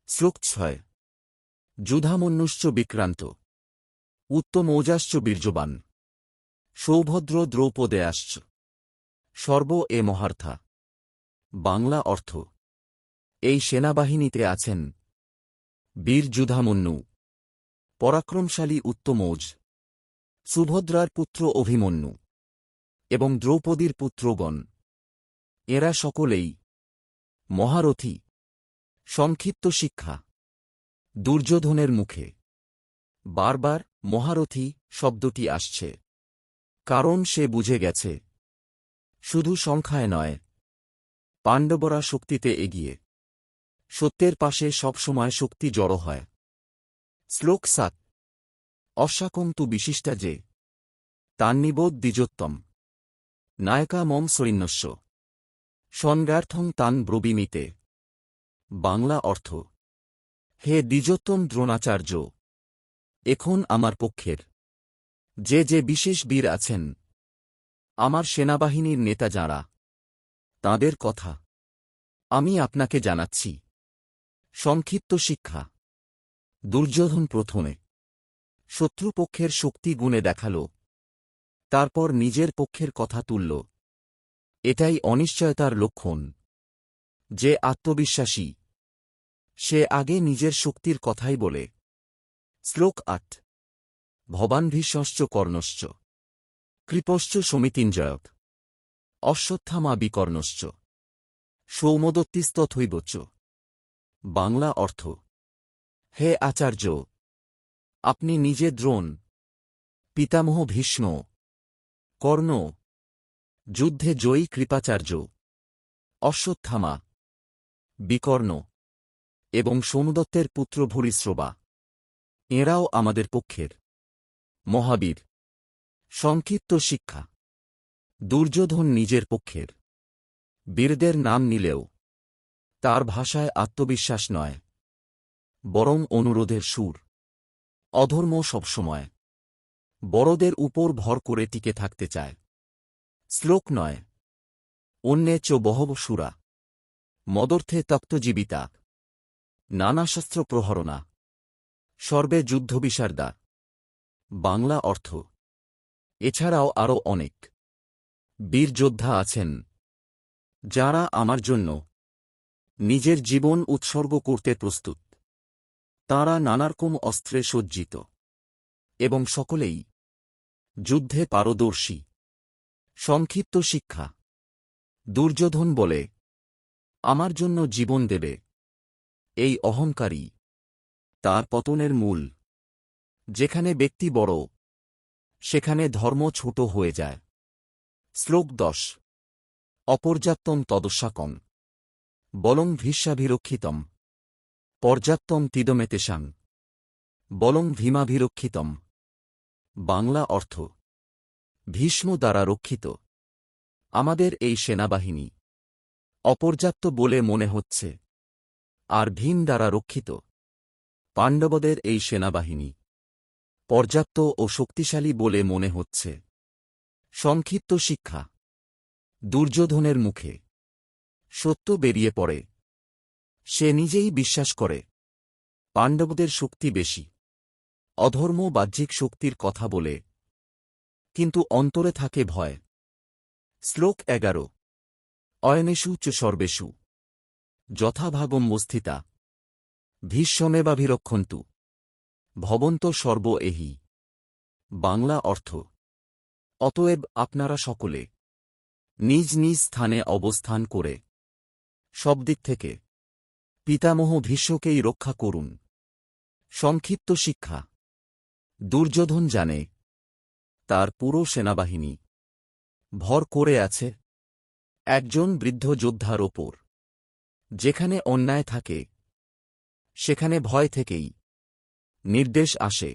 শ্লোক 6। যুধামন্যুশ্চ বিক্রান্ত উত্তমৌজাশ্চ বীর্যবান সৌভদ্র দ্রৌপদেয়াশ্চ সর্ব এ মহার্থা। বাংলা অর্থ: এই সেনাবাহিনীতে আছেন বীর যুধামন্যু, পরাক্রমশালী উত্তমৌজ, সুভদ্রার পুত্র অভিমন্যু এবং দ্রৌপদীর পুত্রগণ। এরা সকলেই মহারথী। সংক্ষিপ্ত শিক্ষা। দুর্যোধনের মুখে বারবার মহারথী শব্দটি আসছে, কারণ সে বুঝে গেছে শুধু সংখ্যায় নয়, পাণ্ডবরা শক্তিতে এগিয়ে। সত্যের পাশে সবসময় শক্তি জড়ো হয়। শ্লোক 7। অশ্বাকং তু বিশিষ্টা যে তান্নিবোধ দ্বিজোত্তম নায়কা মম সৈন্যস্য সংজ্ঞার্থং তান ব্রবীমিতে। বাংলা অর্থ: হে দ্বিজোত্তম দ্রোণাচার্য, এখন আমার পক্ষের যে যে বিশেষ বীর আছেন, আমার সেনাবাহিনীর নেতা যাঁরা, তাঁদের কথা আমি আপনাকে জানাচ্ছি। সংক্ষিপ্ত শিক্ষা। দুর্যোধন প্রথমে শত্রুপক্ষের শক্তি গুণে দেখাল, তারপর নিজের পক্ষের কথা তুলল। এটাই অনিশ্চয়তার লক্ষণ। যে আত্মবিশ্বাসী, সে আগে নিজের শক্তির কথাই বলে। শ্লোক 8। ভবান্ভিশ্বশ্চ কর্ণশ্চ কৃপশ্চ সমিতিঞ্জয়ত অশ্বত্থামা বিকর্ণশ্চ সৌমদত্তিস্তথৈবচ। বাংলা অর্থ: হে আচার্য, আপনি নিজে দ্রোণ, পিতামহ ভীষ্ম, কর্ণ, যুদ্ধে জয়ী কৃপাচার্য, অশ্বত্থামা, বিকর্ণ এবং সোমদত্তের পুত্র ভূরিশ্রবা, এঁরাও আমাদের পক্ষের মহাবীর। সংক্ষিপ্ত শিক্ষা। দুর্যোধন নিজের পক্ষের বীরদের নাম নিলেও তার ভাষায় আত্মবিশ্বাস নয়, বরং অনুরোধের সুর। অধর্ম সবসময় বড়দের উপর ভর করে টিকে থাকতে চায়। শ্লোক 9। অন্যে চ বহব সুরা মদর্থে তক্তজীবিতা নানাশস্ত্র প্রহরণা সর্বে যুদ্ধবিশারদা। বাংলা অর্থ: এছাড়াও আরও অনেক বীর যোদ্ধা আছেন, যাঁরা আমার জন্য নিজের জীবন উৎসর্গ করতে প্রস্তুত। তাঁরা নানারকম অস্ত্রে সজ্জিত এবং সকলেই যুদ্ধে পারদর্শী। সংক্ষিপ্ত শিক্ষা। দুর্যোধন বলে, আমার জন্য জীবন দেবে, এই অহংকারী তার পতনের মূল। যেখানে ব্যক্তি বড়, সেখানে ধর্ম ছোট হয়ে যায়। শ্লোক 10। অপর্যাপ্তম তদস্যাকং বলং ভীষ্মাভিরক্ষিতম পর্যাপ্তম তিদমেতেষাং বলং ভীমাভিরক্ষিতম। বাংলা অর্থ: ভীষ্ম দ্বারা রক্ষিত আমাদের এই সেনাবাহিনী অপর্যাপ্ত বলে মনে হচ্ছে, আর ভীম দ্বারা রক্ষিত পাণ্ডবদের এই সেনাবাহিনী পর্যাপ্ত ও শক্তিশালী বলে মনে হচ্ছে। সংক্ষিপ্ত শিক্ষা। দুর্যোধনের মুখে সত্য বেরিয়ে পড়ে। সে নিজেই বিশ্বাস করে পাণ্ডবদের শক্তি বেশি। অধর্ম বাহ্যিক শক্তির কথা বলে, কিন্তু অন্তরে থাকে ভয়। শ্লোক 11। অয়নেষু চ সর্বেষু যথাভাগম স্থিতা ভীষ্মেবাভিরক্ষন্তু ভবন্ত সর্ব এহি। বাংলা অর্থ: অতএব আপনারা সকলে নিজ নিজ স্থানে অবস্থান করে সব দিক থেকে পিতামহ ভীষ্মকেই রক্ষা করুন। সংক্ষিপ্ত শিক্ষা। দুর্যোধন জানে তার পুরো সেনাবাহিনী ভর করে আছে একজন বৃদ্ধ যোদ্ধার ওপর। যেখানে অন্যায় থাকে, সেখানে ভয় থেকেই নির্দেশ আসে।